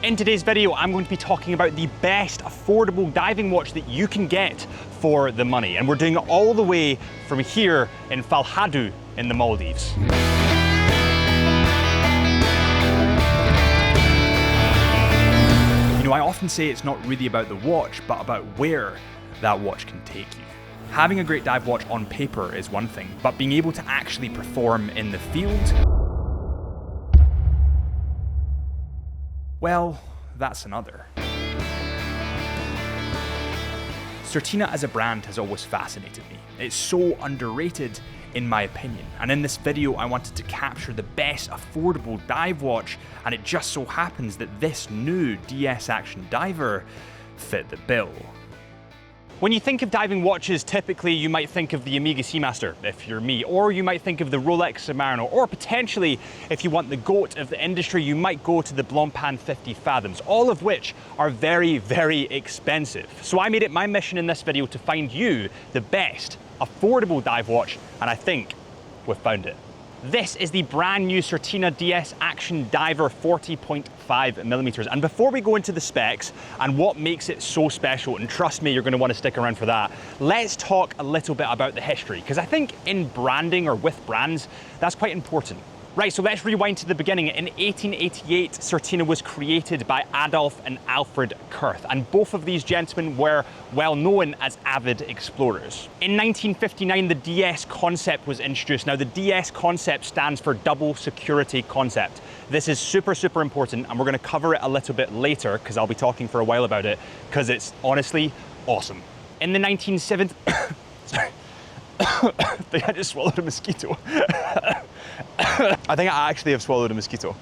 In today's video, I'm going to be talking about the best affordable diving watch that you can get for the money. And we're doing it all the way from here in Falhadu in the Maldives. You know, I often say it's not really about the watch, but about where that watch can take you. Having a great dive watch on paper is one thing, but being able to actually perform in the field, well, that's another. Certina as a brand has always fascinated me. It's so underrated in my opinion. And in this video, I wanted to capture the best affordable dive watch, and it just so happens that this new DS Action Diver fit the bill. When you think of diving watches, typically you might think of the Omega Seamaster, if you're me, or you might think of the Rolex Submariner, or potentially, if you want the GOAT of the industry, you might go to the Blancpain 50 Fathoms, all of which are very, very expensive. So I made it my mission in this video to find you the best affordable dive watch, and I think we've found it. This is the brand new Certina DS Action Diver 40.5mm. And before we go into the specs and what makes it so special, and trust me, you're going to want to stick around for that, let's talk a little bit about the history, because I think in branding or with brands, that's quite important. Right, so let's rewind to the beginning. In 1888, Certina was created by Adolf and Alfred Kurth, and both of these gentlemen were well known as avid explorers. In 1959, the DS concept was introduced. Now, the DS concept stands for Double Security Concept. This is super, super important, and we're gonna cover it a little bit later, because I'll be talking for a while about it, because it's honestly awesome. In the 1970s, sorry, I think I just swallowed a mosquito. I think I actually have swallowed a mosquito.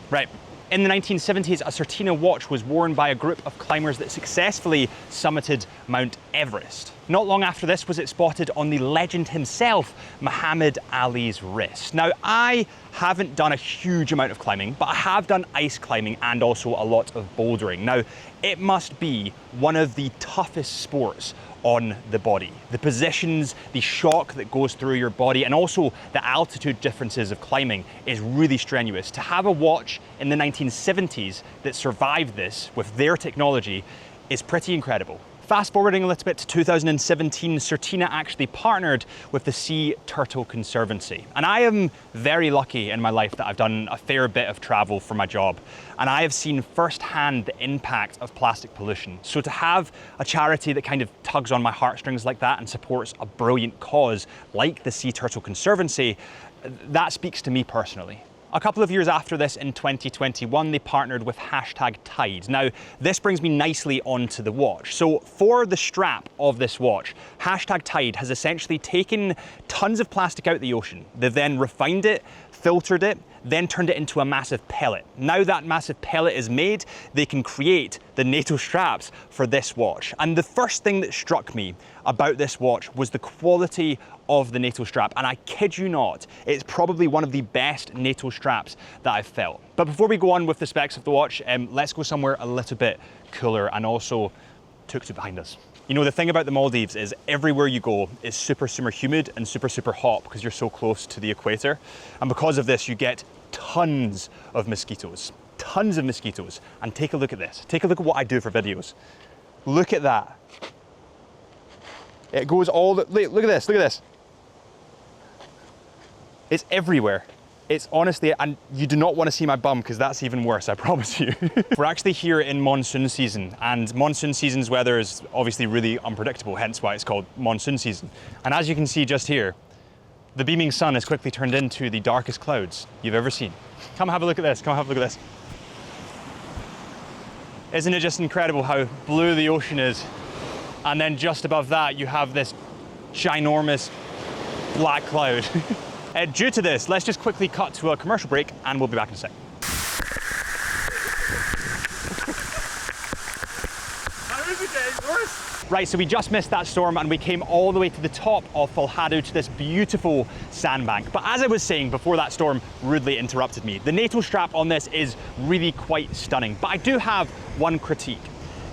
Right. In the 1970s, a Certina watch was worn by a group of climbers that successfully summited Mount Everest. Not long after this was it spotted on the legend himself, Muhammad Ali's wrist. Now, I haven't done a huge amount of climbing, but I have done ice climbing and also a lot of bouldering. Now, it must be one of the toughest sports on the body. The positions, the shock that goes through your body, and also the altitude differences of climbing is really strenuous. To have a watch in the 1970s that survived this with their technology is pretty incredible. Fast forwarding a little bit to 2017, Certina actually partnered with the Sea Turtle Conservancy. And I am very lucky in my life that I've done a fair bit of travel for my job. And I have seen firsthand the impact of plastic pollution. So to have a charity that kind of tugs on my heartstrings like that and supports a brilliant cause like the Sea Turtle Conservancy, that speaks to me personally. A couple of years after this, in 2021, they partnered with #Tide. Now, this brings me nicely onto the watch. So for the strap of this watch, #Tide has essentially taken tons of plastic out of the ocean. They've then refined it, filtered it, then turned it into a massive pellet. Now that massive pellet is made, they can create the NATO straps for this watch. And the first thing that struck me about this watch was the quality of the NATO strap. And I kid you not, it's probably one of the best NATO straps that I've felt. But before we go on with the specs of the watch, let's go somewhere a little bit cooler and also tuk-tuk behind us. You know, the thing about the Maldives is everywhere you go is super, super humid and super, super hot because you're so close to the equator. And because of this, you get tons of mosquitoes. Tons of mosquitoes. And take a look at this. Take a look at what I do for videos. Look at that. It goes all the, look at this, look at this. It's everywhere. It's honestly, and you do not want to see my bum because that's even worse, I promise you. We're actually here in monsoon season, and monsoon season's weather is obviously really unpredictable, hence why it's called monsoon season. And as you can see just here, the beaming sun has quickly turned into the darkest clouds you've ever seen. Come have a look at this, come have a look at this. Isn't it just incredible how blue the ocean is? And then just above that, you have this ginormous black cloud. Due to this, let's just quickly cut to a commercial break and we'll be back in a sec. How is it getting worse? Right, so we just missed that storm and we came all the way to the top of Falhadu to this beautiful sandbank. But as I was saying before that storm rudely interrupted me, the NATO strap on this is really quite stunning. But I do have one critique.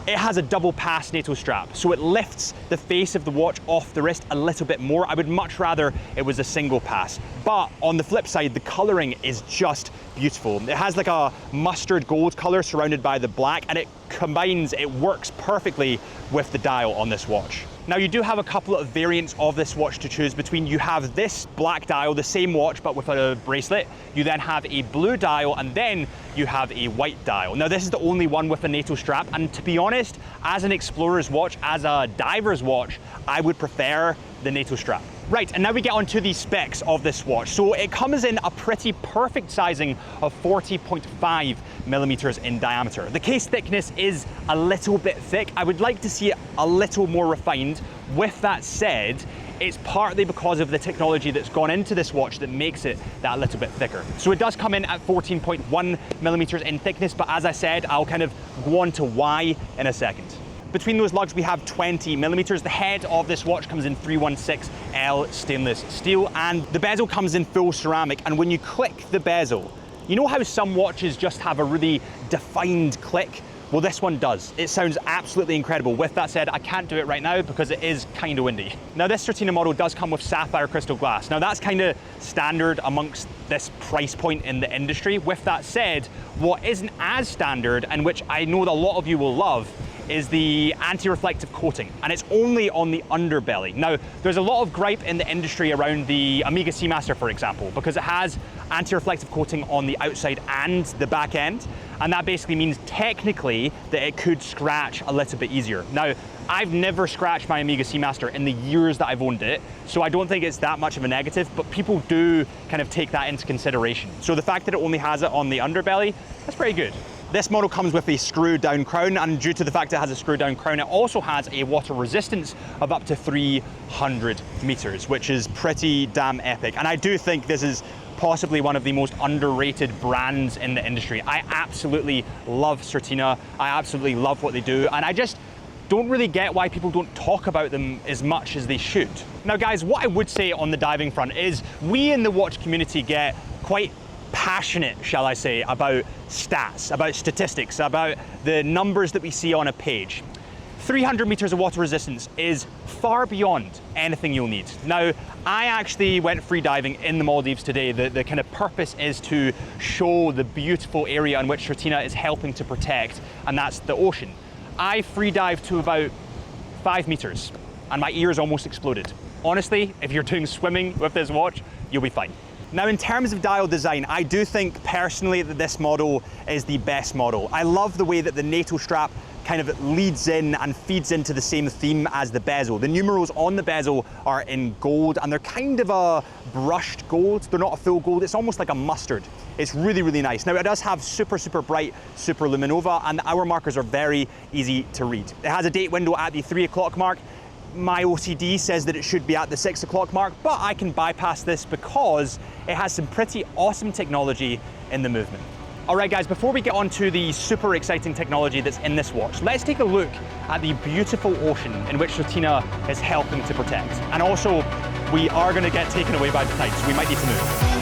It has a double pass NATO strap, so it lifts the face of the watch off the wrist a little bit more. I would much rather it was a single pass. But on the flip side, the coloring is just beautiful. It has like a mustard gold color surrounded by the black, and it works perfectly with the dial on this watch. Now you do have a couple of variants of this watch to choose between. You have this black dial, the same watch but with a bracelet. You then have a blue dial, and then you have a white dial. Now this is the only one with a NATO strap, and to be honest, as an explorer's watch, as a diver's watch, I would prefer the NATO strap. Right, and now we get on to the specs of this watch. So it comes in a pretty perfect sizing of 40.5 millimeters in diameter. The case thickness is a little bit thick. I would like to see it a little more refined. With that said, it's partly because of the technology that's gone into this watch that makes it that little bit thicker. So it does come in at 14.1 millimeters in thickness, but as I said, I'll kind of go on to why in a second. Between those lugs, we have 20 millimeters. The head of this watch comes in 316L stainless steel, and the bezel comes in full ceramic. And when you click the bezel, you know how some watches just have a really defined click? Well, this one does. It sounds absolutely incredible. With that said, I can't do it right now because it is kind of windy. Now, this Certina model does come with sapphire crystal glass. Now, that's kind of standard amongst this price point in the industry. With that said, what isn't as standard, and which I know that a lot of you will love, is the anti-reflective coating, and it's only on the underbelly. Now, there's a lot of gripe in the industry around the Omega Seamaster, for example, because it has anti-reflective coating on the outside and the back end, and that basically means technically that it could scratch a little bit easier. Now, I've never scratched my Omega Seamaster in the years that I've owned it, so I don't think it's that much of a negative, but people do kind of take that into consideration. So the fact that it only has it on the underbelly, that's pretty good. This model comes with a screw down crown, and due to the fact it has a screw down crown, it also has a water resistance of up to 300 meters, which is pretty damn epic. And I do think this is possibly one of the most underrated brands in the industry. I absolutely love Certina. I absolutely love what they do, and I just don't really get why people don't talk about them as much as they should. Now guys, what I would say on the diving front is we in the watch community get quite passionate, shall I say, about stats, about statistics, about the numbers that we see on a page. 300 meters of water resistance is far beyond anything you'll need. Now, I actually went free diving in the Maldives today. The kind of purpose is to show the beautiful area in which Certina is helping to protect, and that's the ocean. I free dived to about 5 meters, and my ears almost exploded. Honestly, if you're doing swimming with this watch, you'll be fine. Now, in terms of dial design, I do think personally that this model is the best model. I love the way that the NATO strap kind of leads in and feeds into the same theme as the bezel. The numerals on the bezel are in gold, and they're kind of a brushed gold. They're not a full gold, it's almost like a mustard. It's really, really nice. Now, it does have super, super bright super luminova, and the hour markers are very easy to read. It has a date window at the 3 o'clock mark. My OCD says that it should be at the 6 o'clock mark, but I can bypass this because it has some pretty awesome technology in the movement. All right guys, before we get on to the super exciting technology that's in this watch, let's take a look at the beautiful ocean in which Certina is helping to protect. And also, we are going to get taken away by the tide, so we might need to move.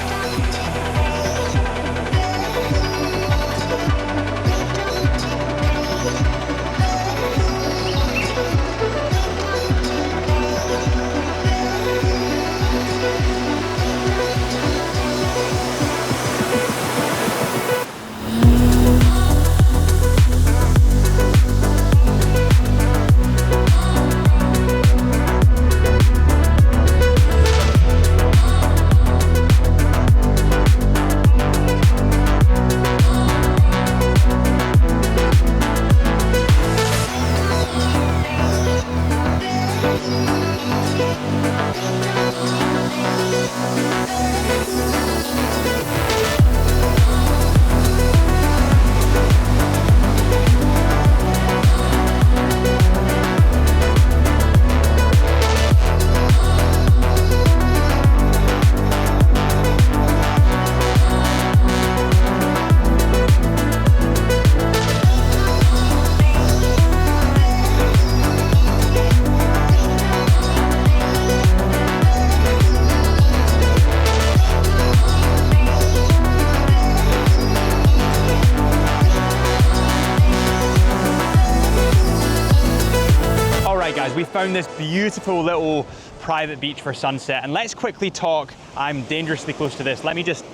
guys, we found this beautiful little private beach for sunset, and let's quickly talk. I'm dangerously close to this. Let me just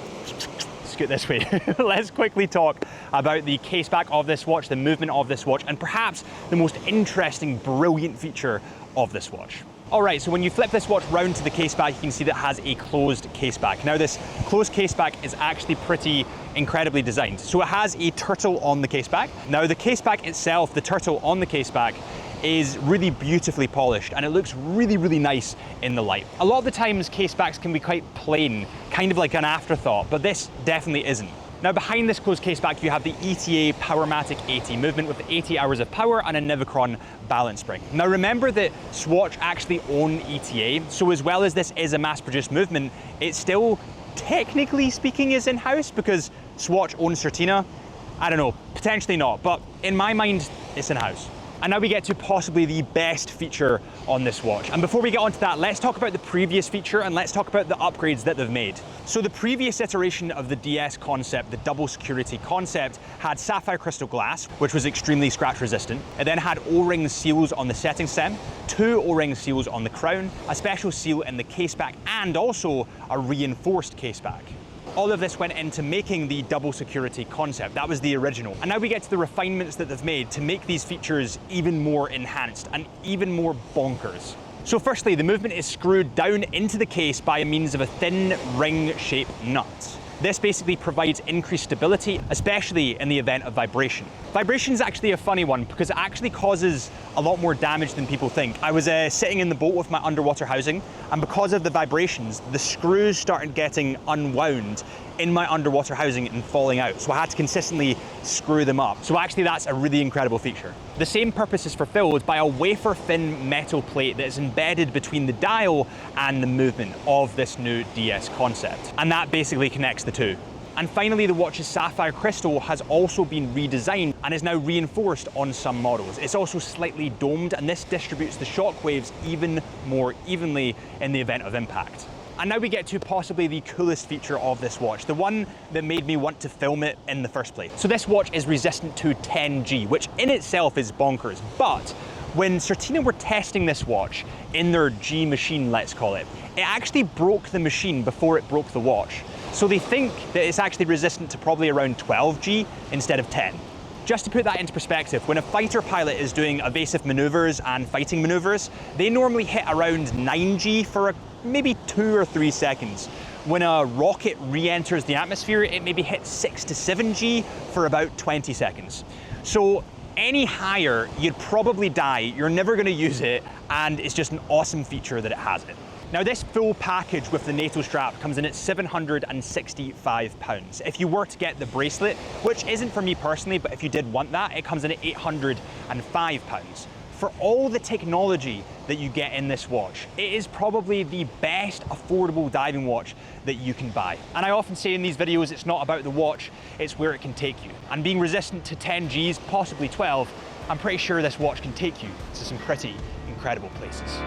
scoot this way. Let's quickly talk about the caseback of this watch, the movement of this watch, and perhaps the most interesting, brilliant feature of this watch. All right, so when you flip this watch round to the caseback, you can see that it has a closed caseback. Now, this closed caseback is actually pretty incredibly designed. So it has a turtle on the caseback. Now, the caseback itself, the turtle on the caseback, is really beautifully polished, and it looks really, really nice in the light. A lot of the times, casebacks can be quite plain, kind of like an afterthought, but this definitely isn't. Now, behind this closed caseback, you have the ETA Powermatic 80 movement with 80 hours of power and a Nivicron balance spring. Now, remember that Swatch actually own ETA, so as well as this is a mass-produced movement, it still, technically speaking, is in-house because Swatch owns Certina. I don't know, potentially not, but in my mind, it's in-house. And now we get to possibly the best feature on this watch. And before we get onto that, let's talk about the previous feature and let's talk about the upgrades that they've made. So the previous iteration of the DS concept, the double security concept, had sapphire crystal glass, which was extremely scratch resistant. It then had O-ring seals on the setting stem, 2 O-ring seals on the crown, a special seal in the caseback, and also a reinforced caseback. All of this went into making the double security concept. That was the original. And now we get to the refinements that they've made to make these features even more enhanced and even more bonkers. So firstly, the movement is screwed down into the case by means of a thin ring-shaped nut. This basically provides increased stability, especially in the event of vibration. Vibration is actually a funny one because it actually causes a lot more damage than people think. I was sitting in the boat with my underwater housing, and because of the vibrations, the screws started getting unwound in my underwater housing and falling out. So I had to consistently screw them up. So actually that's a really incredible feature. The same purpose is fulfilled by a wafer-thin metal plate that is embedded between the dial and the movement of this new DS concept. And that basically connects the two. And finally, the watch's sapphire crystal has also been redesigned and is now reinforced on some models. It's also slightly domed, and this distributes the shock waves even more evenly in the event of impact. And now we get to possibly the coolest feature of this watch, the one that made me want to film it in the first place. So this watch is resistant to 10G, which in itself is bonkers, but when Certina were testing this watch in their G machine, let's call it, it actually broke the machine before it broke the watch. So they think that it's actually resistant to probably around 12G instead of 10. Just to put that into perspective, when a fighter pilot is doing evasive maneuvers and fighting maneuvers, they normally hit around 9G for maybe 2 or 3 seconds. When a rocket re-enters the atmosphere, it maybe hits 6 to 7G for about 20 seconds. So any higher, you'd probably die, you're never gonna use it, and it's just an awesome feature that it has it. Now, this full package with the NATO strap comes in at £765. If you were to get the bracelet, which isn't for me personally, but if you did want that, it comes in at £805. For all the technology that you get in this watch, it is probably the best affordable diving watch that you can buy. And I often say in these videos, it's not about the watch, it's where it can take you. And being resistant to 10 Gs, possibly 12, I'm pretty sure this watch can take you to some pretty incredible places.